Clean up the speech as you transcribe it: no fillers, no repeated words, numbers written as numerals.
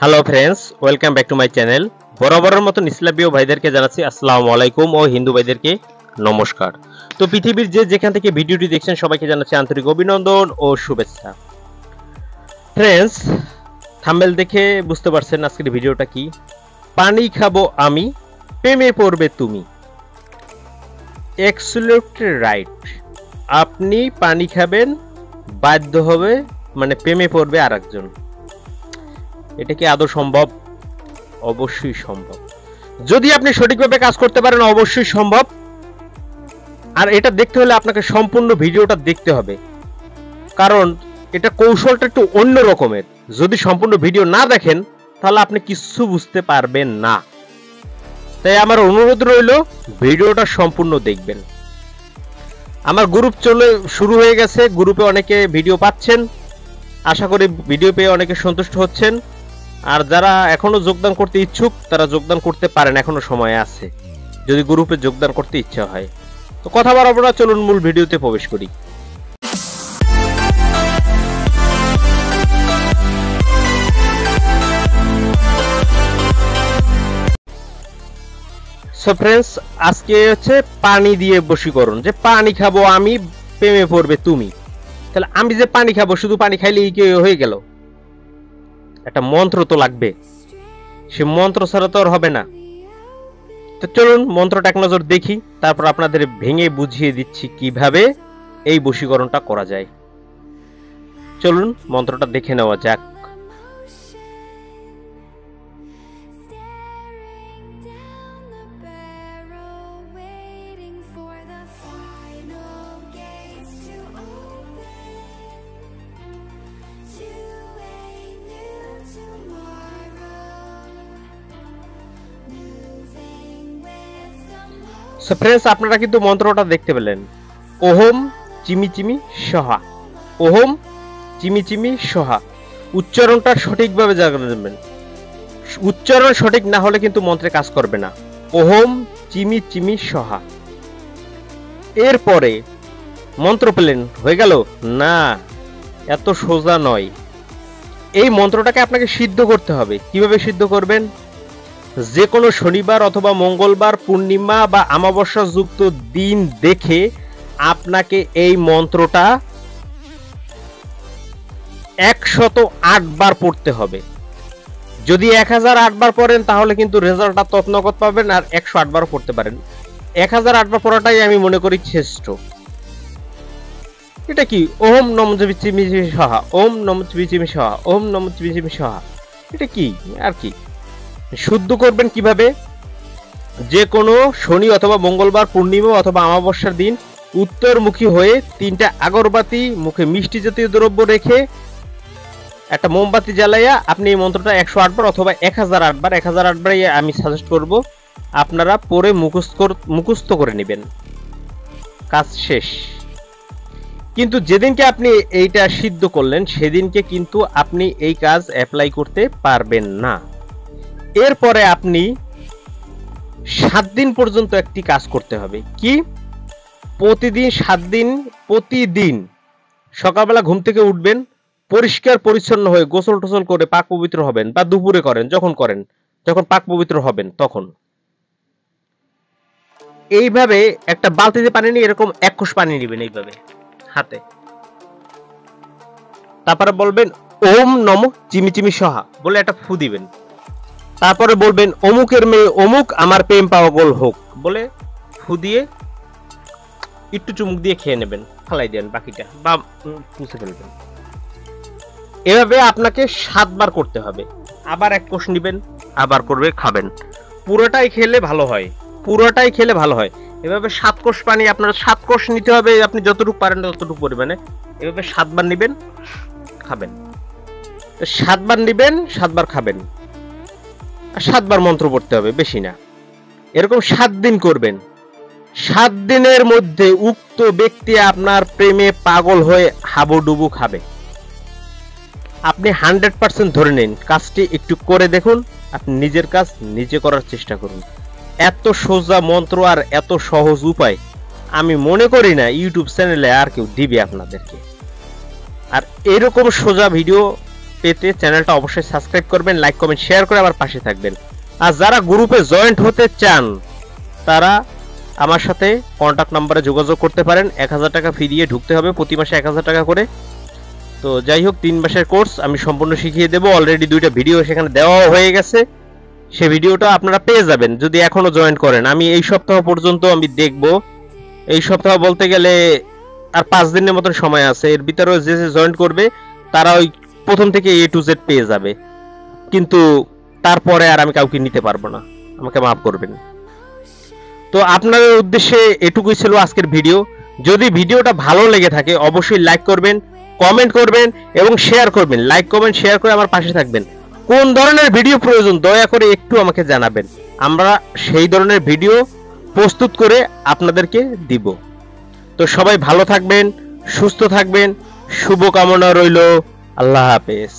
Hello friends, welcome back to my channel. বরাবরের মতন ইসলামীয় ভাইদেরকে জানাচ্ছি আসসালামু আলাইকুম ও হিন্দু ভাইদেরকে নমস্কার। তো পৃথিবীর যেখান থেকে ভিডিওটি দেখছেন সবাইকে জানাচ্ছি আন্তরিক অভিনন্দন ও শুভেচ্ছা। ফ্রেন্ডস, থাম্বনেল দেখে বুঝতে পারছেন আজকের ভিডিওটা কি। পানি খাবো আমি, প্রেমে পড়বে তুমি। Absolutely right. আপনি পানি খাবেন, বাধ্য হবে মানে প্রেমে পড়বে আরেকজন। এটা কি আদৌ সম্ভব? অবশ্যই সম্ভব। যদি আপনি সঠিকভাবে কাজ করতে পারেন অবশ্যই সম্ভব। আর এটা দেখতে হলে আপনাকে সম্পূর্ণ ভিডিওটা দেখতে হবে, কারণ এটা কৌশলটা একটু অন্য রকমের। যদি সম্পূর্ণ ভিডিও না দেখেন তাহলে আপনি কিছু বুঝতে পারবেন না। তাই আমার অনুরোধ রইল ভিডিওটা সম্পূর্ণ দেখবেন। আমার গ্রুপ শুরু হয়ে গেছে, গ্রুপে অনেকে ভিডিও পাচ্ছেন, আশা করি ভিডিও পেয়ে অনেকে সন্তুষ্ট হচ্ছেন। আর যারা এখনো যোগদান করতে ইচ্ছুক তারা যোগদান করতে পারেন, এখনো সময় আছে যদি গ্রুপে যোগদান করতে ইচ্ছা হয়। তো কথা বাড়াবো না, চলুন মূল ভিডিওতে প্রবেশ করি। সো ফ্রেন্ডস, আজকে হচ্ছে পানি দিয়ে বশীকরণ। যে পানি খাবো আমি, প্রেমে পড়বে তুমি। তাহলে আমি যে পানি খাবো, শুধু পানি খাইলেই কি হয়ে গেল? একটা মন্ত্র তো লাগবে, সে মন্ত্র ছাড়া তো আর হবে না। তো চলুন মন্ত্রটা এক নজর দেখি, তারপর আপনাদের ভেঙে বুঝিয়ে দিচ্ছি কিভাবে এই বশীকরণটা করা যায়। চলুন মন্ত্রটা দেখে নেওয়া যাক। সো ফ্রেন্ডস, আপনারা কিন্তু মন্ত্রটা দেখতে পেলেন। ওহম চিমি চিমি সহা, ওহম চিমি চিমি সহা। উচ্চারণটা সঠিকভাবে জানবেন। উচ্চারণ সঠিক না হলে কিন্তু মন্ত্রে কাজ করবে না। ওহম চিমি চিমি সহা। এরপরে মন্ত্র পেলেন, হয়ে গেল না? এত সোজা নয়। এই মন্ত্রটাকে আপনাকে সিদ্ধ করতে হবে। কিভাবে সিদ্ধ করবেন? যে কোনো শনিবার অথবা মঙ্গলবার, পূর্ণিমা বা অমাবস্যা যুক্ত দিন দেখে আপনাকে এই মন্ত্রটা 108 বার পড়তে হবে। যদি 1008 বার পড়েন তাহলে কিন্তু রেজাল্টটা তৎনগত পাবেন, আর 108 বার পড়তে পারেন। 1008 বার পড়াটাই আমি মনে করি শ্রেষ্ঠ। এটা কি? ওম নমঃ চিমি চিমি সহা, ওম নমঃ চিমি চিমি সহা, ওম নমঃ চিমি চিমি সহা। এটা কি আর কি? শুদ্ধ করবেন কিভাবে? যে কোনো শনি অথবা মঙ্গলবার, পূর্ণিমা অথবা অমাবস্যার দিন উত্তরমুখী হয়ে 3টা আগরবাতি, মুখে মিষ্টি জাতীয় দ্রব্য রেখে একটা মোমবাতি জ্বালাইয়া আপনি এই মন্ত্রটা 108 বার অথবা 1008 বার, 1008 বার আমি সাজেস্ট করব আপনারা পরে মুখস্থ করে নেবেন। কাজ শেষ। কিন্তু যেদিনকে আপনি এইটা সিদ্ধ করলেন সেদিনকে কিন্তু আপনি এই কাজ অ্যাপ্লাই করতে পারবেন না। এরপরে আপনি 7 দিন পর্যন্ত একটি কাজ করতে হবে। কি? প্রতিদিন 7 দিন, প্রতিদিন সকালবেলা ঘুম থেকে উঠবেন, পরিষ্কার পরিচ্ছন্ন হয়ে গোসল টোসল করে পাক পবিত্র হবেন, বা দুপুরে করেন, যখন পাক পবিত্র হবেন তখন এইভাবে একটা বালতিতে পানি নিয়ে এরকম 1 কোষ পানি নেবেন এইভাবে হাতে। তারপরে বলবেন ওম নমঃ চিমি চিমি সহা বলে একটা ফু দিবেন। তারপরে বলবেন অমুকের মেয়ে অমুক আমার প্রেম পাগল হোক বলে ফু দিয়ে একটু চুমুক দিয়ে খেয়ে নেবেন, ফালাই দেন বাকিটা বা পুষে ফেলবেন। এভাবে আপনাকে 7 বার করতে হবে। আবার 1 কোষ নেবেন, আবার করবে, খাবেন। পুরোটাই খেলে ভালো হয়, পুরোটাই খেলে ভালো হয়। এভাবে 7 কোষ পানি আপনার 7 কোষ নিতে হবে, আপনি যতটুকু পারেন ততটুকু পরিমাণে। এভাবে 7 বার নেবেন, খাবেন। 7 বার নেবেন, 7 বার খাবেন, আর 7 বার মন্ত্র পড়তে হবে, বেশি না। এরকম 7 দিন করবেন। 7 দিনের মধ্যে উক্ত ব্যক্তি আপনার প্রেমে পাগল হয়ে হাবুডুবু খাবে। আপনি 100% ধরে নিন। কাজটি একটু করে দেখুন, আপনি নিজের কাজ নিজে করার চেষ্টা করুন। এত সোজা মন্ত্র আর এত সহজ উপায় আমি মনে করি না ইউটিউব চ্যানেলে আর কেউ দিবে আপনাদেরকে। আর এরকম সোজা ভিডিও পেতে চ্যানেলটা অবশ্যই সাবস্ক্রাইব করবেন, লাইক কমেন্ট শেয়ার করে আমার পাশে থাকবেন। আর যারা গ্রুপে জয়েন্ট হতে চান তারা আমার সাথে কন্ট্যাক্ট নাম্বারে যোগাযোগ করতে পারেন। 1000 টাকা ফি দিয়ে ঢুকতে হবে, প্রতি মাসে 1000 টাকা করে। তো যাই হোক, 3 মাসের কোর্স আমি সম্পূর্ণ শিখিয়ে দেবো। অলরেডি 2টা ভিডিও সেখানে দেওয়া হয়ে গেছে, সে ভিডিওটা আপনারা পেয়ে যাবেন যদি এখনো জয়েন করেন। আমি এই সপ্তাহ পর্যন্ত আমি দেখব, এই সপ্তাহ বলতে গেলে আর 5 দিনের মতন সময় আছে। এর ভিতরে যে জয়েন করবে তারা ওই প্রথম থেকে A to Z পেয়ে যাবে, কিন্তু তারপরে আর আমি কাউকে নিতে পারবো না, আমাকে মাফ করবেন। তো আপনাদের উদ্দেশ্যে এটুকুই ছিল আজকের ভিডিও। যদি ভিডিওটা ভালো লেগে থাকে অবশ্যই লাইক করবেন, কমেন্ট করবেন এবং শেয়ার করবেন। লাইক কমেন্ট শেয়ার করে আমার পাশে থাকবেন। কোন ধরনের ভিডিও প্রয়োজন দয়া করে একটু আমাকে জানাবেন, আমরা সেই ধরনের ভিডিও প্রস্তুত করে আপনাদেরকে দিব। তো সবাই ভালো থাকবেন, সুস্থ থাকবেন, শুভকামনা রইল। আল্লাহ হাফেজ।